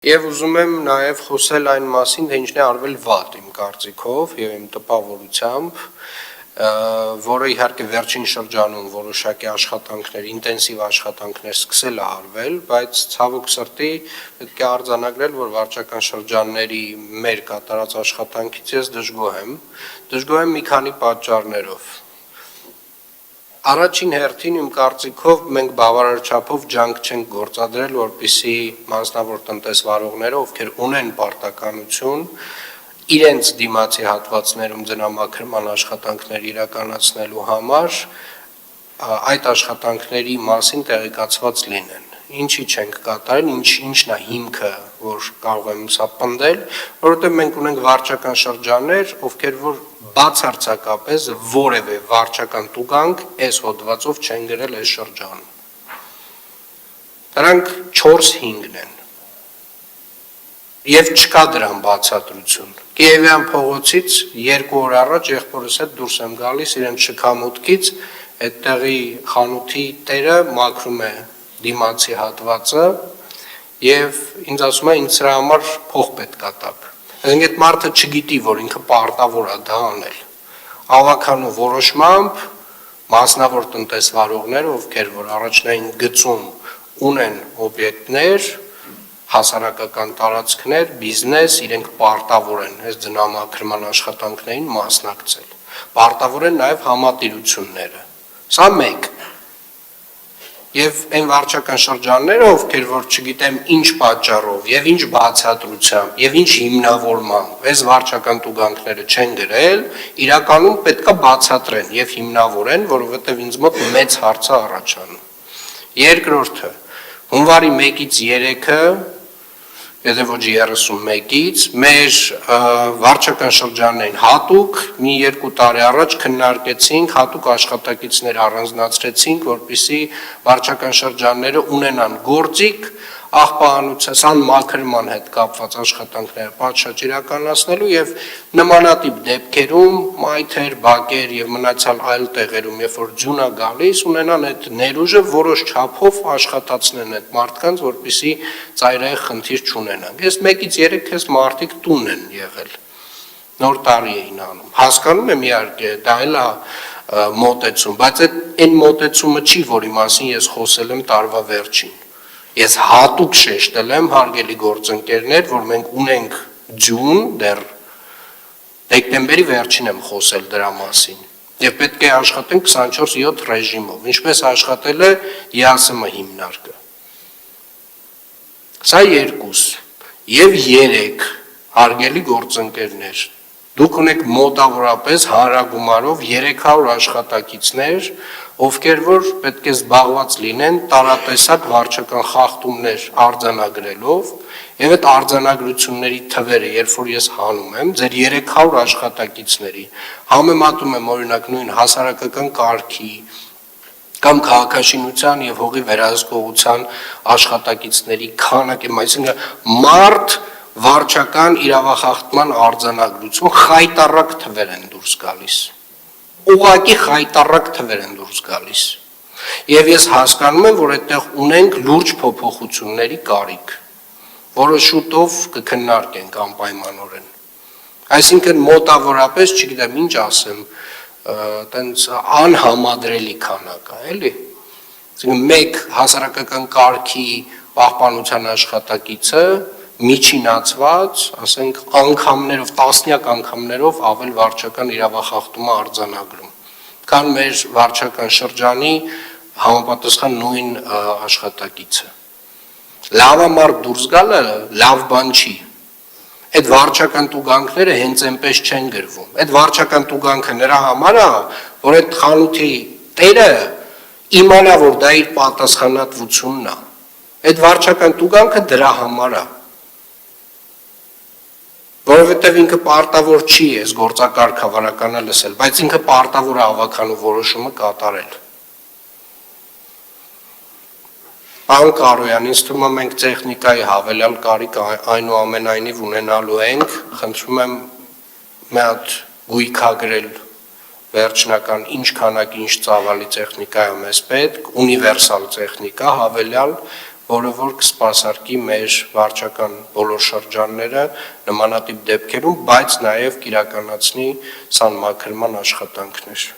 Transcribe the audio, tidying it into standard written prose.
Եվ ուզում եմ նաև խոսել այն մասին, թե ինչն է արվել վատ իմ կարծիքով եւ իմ տպավորությամբ, որը իհարկե վերջին շրջանում որոշակի աշխատանքներ, ինտենսիվ աշխատանքներ սկսել է արվել, բայց ցավոք սրտի պետք է արձանագրել, որ վարչական շրջանների մեր կատարած աշխատանքից ես դժգոհ եմ մի քանի պատճառներով։ Առաջին հերթին իմ կարծիքով մենք բավարար չափով ջանք չենք գործադրել, որպեսզի մասնավոր տնտեսվարողները, ովքեր ունեն պարտականություն, իրենց դիմացի հատվածներում ձնամաքրման աշխատանքներ իրականացնելու համար այդ աշխատանքների մասին տեղեկացված լինեն։ Ինչի չենք կատարել, ինչն է հիմքը, որ կարող եմ սա պնդել, որովհետև մենք ունենք վարչական շրջաններ, ովքեր որ բացարձակապես որևէ վարչական տուգանք այս հոդվածով չեն գրել այս շրջանում։ Դրանք 4-5-ն են։ Եվ չկա դրան բացատրություն։ Կիևյան փողոցից 2 օր առաջ եղբորս հետ դուրս եմ գալիս իրեն շքամուտքից, այդտեղի խանութի տերը մաքրում է դիմացի հատվածը եւ ինձ ասում է ինձ սրա համար փող պետք է տաք։ Այսինքն այդ մարդը չգիտի, որ ինքը պարտավոր է դա անել։ Ավականու որոշմամբ մասնավոր տնտեսվարողներ, ովքեր որ առաջնային գծում ունեն օբյեկտներ, հասարակական տարածքներ, բիզնես, իրենք պարտավոր են այս ձնամաքրման աշխատանքներին մասնակցել։ Պարտավոր են նաև համատիրությունները։ Սա մեկ։ Եվ այն վարչական շրջանները, ովքեր որ չգիտեմ ինչ պատճառով եւ ինչ բացատրությամբ եւ ինչ հիմնավորմամբ այս վարչական տուգանքները չեն գրել, իրականում պետքա բացատրեն եւ հիմնավորեն, որովհետեւ ինձ մոտ մեծ հարց է առաջանում։ Երկրորդը, հունվարի 1-ից 3-ը, եթե ոչ 31-ից, մեր վարչական շրջաններին հատուկ մի 2 տարի առաջ քննարկեցինք, հատուկ աշխատակիցներ առանձնացրեցինք, որպեսզի վարչական շրջանները ունենան գործիք աղբահանության մաքրման հետ կապված աշխատանքները պատշաճ իրականացնելու եւ նմանատիպ դեպքերում մայթեր, բակեր եւ մնացյալ այլ տեղերում, երբ որ ձյուն է գալիս, ունենան այդ ներուժը որոշ չափով աշխատացնեն այդ մարդկանց, որպեսզի ծայրահեղ խնդիր չունենան։ Ես 1-ից 3 քեզ մարդիկ տուն են եղել։ Նոր տարի էին անում։ Հասկանում եմ իհարկե, դա էլ է մոտեցում, բայց այն մոտեցումը չի, որի մասին ես խոսել եմ տարվա վերջին։ Ես հատուկ շեշտել եմ, հարգելի գործընկերներ, որ մենք ունենք ձյուն, դեռ դեկտեմբերի վերջին եմ խոսել դրա մասին, եւ պետք է աշխատենք 24/7 ռեժիմով, ինչպես աշխատել է ԵԱՍՄ հիմնարկը։ Սա 2 եւ 3, հարգելի գործընկերներ, դուք ունեք մոտավորապես հանրագումարով 300 աշխատակիցներ, ովքեր որ պետք է զբաղված լինեն տարատեսակ վարչական խախտումներ արձանագրելով, եւ այդ արձանագրությունների թվերը, երբ որ ես հանում եմ, ձեր 300 աշխատակիցների, համեմատում եմ օրինակ նույն հասարակական կարգի կամ քաղաքաշինության եւ հողի վերահսկողության աշխատակիցների քանակը, այսինքն մարդ վարչական իրավախախտման արձանագրություն խայտառակ թվեր են դուրս գալիս։ Ուղղակի խայտառակ թվեր են դուրս գալիս։ Եվ ես հասկանում եմ, որ այդտեղ ունենք լուրջ փոփոխությունների կարիք, որը շուտով կքննարկենք անպայմանորեն։ Այսինքն մոտավորապես, չգիտեմ ինչ ասեմ, տենց անհամադրելի քանակ է, էլի։ Այսինքն մեկ հասարակական կարգի պահպանության աշխատակիցը միջինացված, ասենք անգամներով, տասնյակ անգամներով ավել վարչական իրավախախտումը արձանագրում, քան մեր վարչական շրջանի համապատասխան նույն աշխատակիցը։ Լավամարդ դուրս գալը լավ բան չի։ Այդ վարչական տուգանքները հենց այնպես չեն գրվում։ Այդ վարչական տուգանքը նրա համար է, որ այդ խանութի տերը իմանա, որ դա իր պատասխանատվությունն է։ Այդ վարչական տուգանքը դրա համար է։ Որովհետև ինքը պարտավոր չի այս գործակարգավարականը լսել, բայց ինքը պարտավոր է ավականու որոշումը կատարել։ Պարոն Կարոյան, ինձ թվում է մենք տեխնիկայի հավելյալ կարիք այնուամենայնիվ ունենալու ենք, խնդրում եմ մի հատ գույքագրել վերջնական ինչ քանակի ինչ ծավալի տեխնիկա է մեզ պետք, ունիվերսալ տեխնիկա հավելյալ, որը որ կսպասարկի մեր վարչական բոլոր շրջանները նմանատիպ դեպքերում, բայց նաև կիրականացնի սանմաքրման աշխատանքներ։